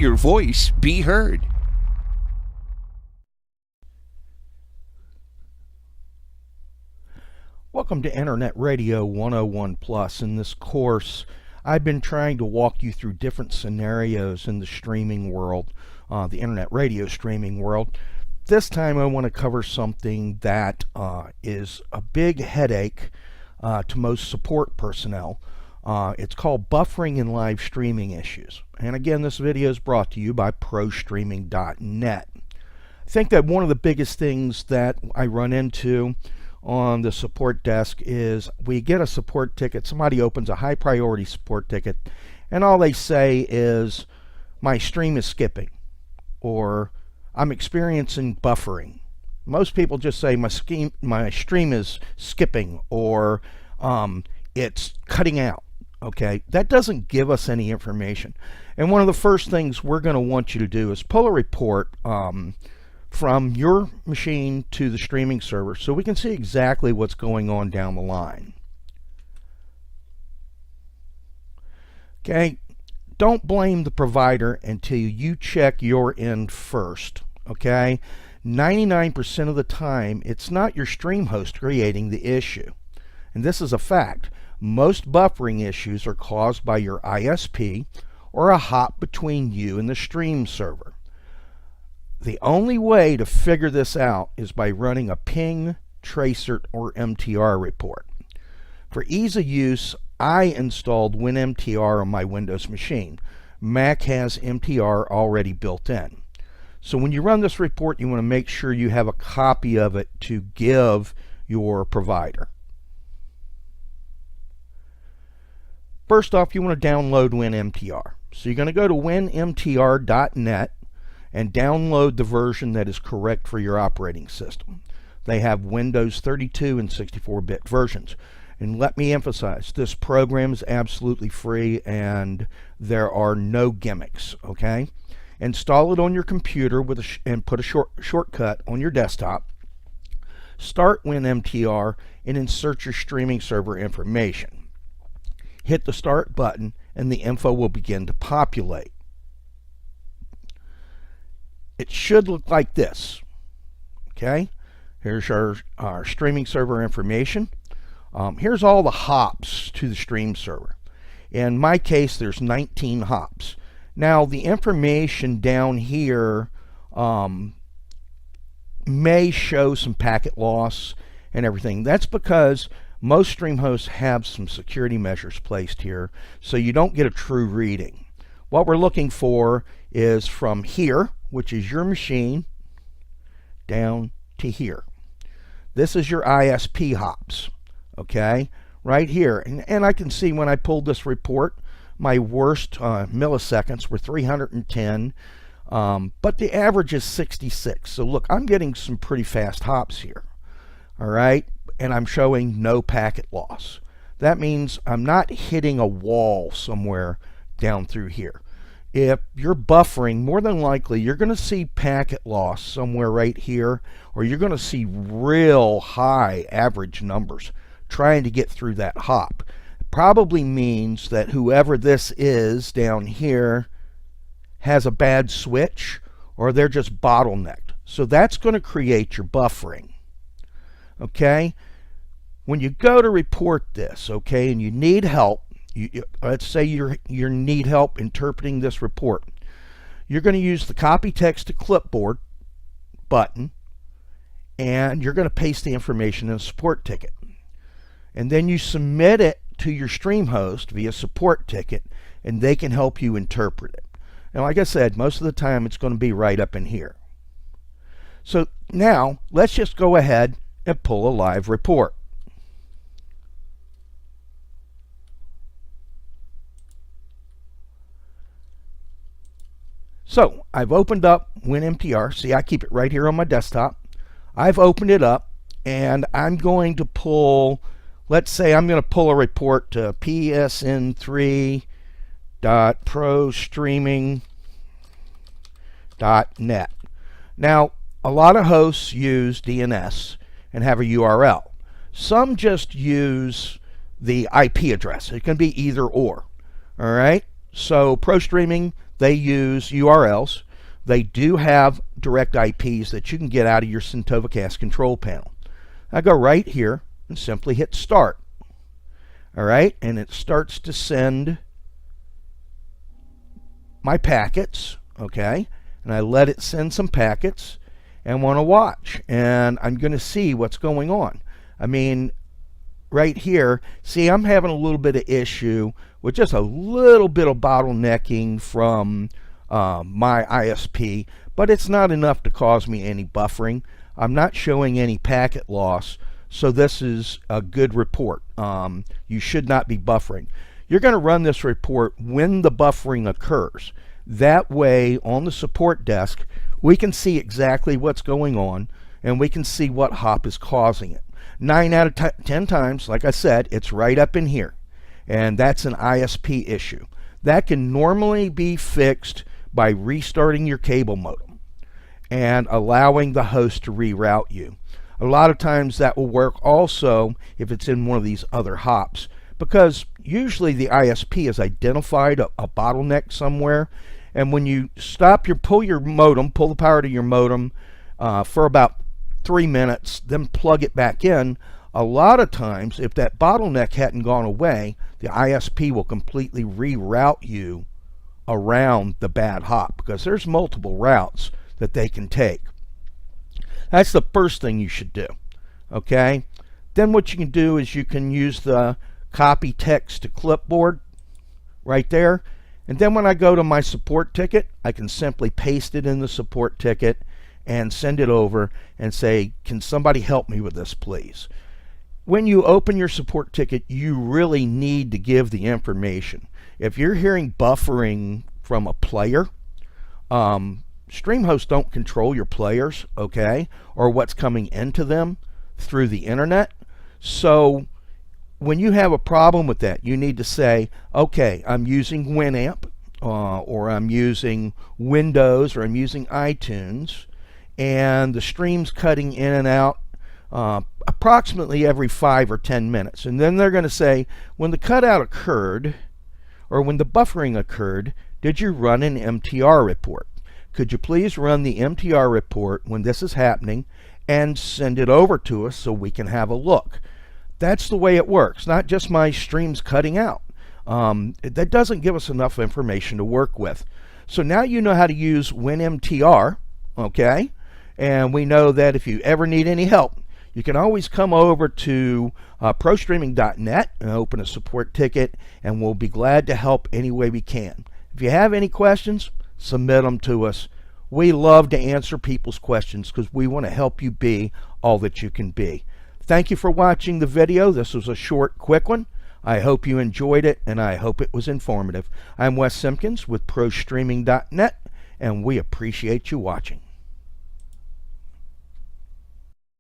your voice be heard. Welcome to Internet Radio 101 Plus. In this course, I've been trying to walk you through different scenarios in the streaming world, the internet radio streaming world. This time I want to cover something that is a big headache to most support personnel. It's called buffering and live streaming issues. And again, this video is brought to you by ProStreaming.net. I think that one of the biggest things that I run into on the support desk is we get a support ticket, somebody opens a high priority support ticket, and all they say is, my stream is skipping, or I'm experiencing buffering. Most people just say my stream is skipping, or it's cutting out. Okay, that doesn't give us any information. And one of the first things we're going to want you to do is pull a report from your machine to the streaming server so we can see exactly what's going on down the line. Okay, don't blame the provider until you check your end first. Okay, 99% of the time it's not your stream host creating the issue, and this is a fact. Most buffering issues are caused by your ISP or a hop between you and the stream server. The only way to figure this out is by running a ping, tracer, or MTR report. For ease of use, I installed WinMTR on my Windows machine. Mac has MTR already built in. So when you run this report, you want to make sure you have a copy of it to give your provider. First off, you want to download WinMTR. So you're going to go to WinMTR.net and download the version that is correct for your operating system. They have Windows 32 and 64-bit versions. And let me emphasize, this program is absolutely free and there are no gimmicks, okay? Install it on your computer and put a shortcut on your desktop. Start WinMTR and insert your streaming server information. Hit the start button and the info will begin to populate. It should look like this. Okay, here's our streaming server information. Here's all the hops to the stream server. In my case, there's 19 hops. Now, the information down here may show some packet loss and everything. That's because most stream hosts have some security measures placed here, so you don't get a true reading. What we're looking for is from here, which is your machine, down to here. This is your ISP hops, okay, right here. And I can see when I pulled this report, my worst milliseconds were 310, but the average is 66. So look, I'm getting some pretty fast hops here, all right, and I'm showing no packet loss. That means I'm not hitting a wall somewhere down through here. If you're buffering, more than likely you're going to see packet loss somewhere right here, or you're going to see real high average numbers trying to get through that hop. It probably means that whoever this is down here has a bad switch, or they're just bottlenecked. So that's going to create your buffering. Okay? When you go to report this, okay, and you need help, let's say you need help interpreting this report. You're going to use the copy text to clipboard button, and you're going to paste the information in a support ticket. And then you submit it to your stream host via support ticket, and they can help you interpret it. And like I said, most of the time it's going to be right up in here. So now let's just go ahead and pull a live report. So I've opened up WinMTR. See, I keep it right here on my desktop. I've opened it up and I'm going to pull, let's say I'm going to pull a report to psn3.prostreaming.net. Now, a lot of hosts use DNS and have a URL. Some just use the IP address. It can be either or. All right. So ProStreaming, they use URLs. They do have direct IPs that you can get out of your Centovacast control panel. I go right here and simply hit start. All right, and it starts to send my packets, okay, and I let it send some packets and want to watch, and I'm going to see what's going on. I mean, right here, see, I'm having a little bit of issue with just a little bit of bottlenecking from my ISP, but it's not enough to cause me any buffering. I'm not showing any packet loss, so this is a good report. You should not be buffering. You're going to run this report when the buffering occurs. That way, on the support desk, we can see exactly what's going on, and we can see what hop is causing it. 9 out of 10 times, like I said, it's right up in here, and that's an ISP issue. That can normally be fixed by restarting your cable modem and allowing the host to reroute you. A lot of times that will work also if it's in one of these other hops, because usually the ISP has identified a bottleneck somewhere, and when you pull the power to your modem for about 3 minutes, then plug it back in, a lot of times if that bottleneck hadn't gone away, the ISP will completely reroute you around the bad hop, because there's multiple routes that they can take. That's the first thing you should do, okay? Then what you can do is you can use the copy text to clipboard right there, and then when I go to my support ticket, I can simply paste it in the support ticket and send it over and say, can somebody help me with this, please? When you open your support ticket, you really need to give the information. If you're hearing buffering from a player, StreamHost don't control your players, okay, or what's coming into them through the internet. So when you have a problem with that, you need to say, okay, I'm using Winamp, or I'm using Windows, or I'm using iTunes, and the stream's cutting in and out approximately every 5 or 10 minutes. And then they're going to say, when the cutout occurred, or when the buffering occurred, did you run an MTR report? Could you please run the MTR report when this is happening and send it over to us so we can have a look? That's the way it works, not just my streams cutting out. That doesn't give us enough information to work with. So now you know how to use WinMTR, okay? And we know that if you ever need any help, you can always come over to ProStreaming.net and open a support ticket, and we'll be glad to help any way we can. If you have any questions, submit them to us. We love to answer people's questions because we want to help you be all that you can be. Thank you for watching the video. This was a short, quick one. I hope you enjoyed it, and I hope it was informative. I'm Wes Simpkins with ProStreaming.net, and we appreciate you watching.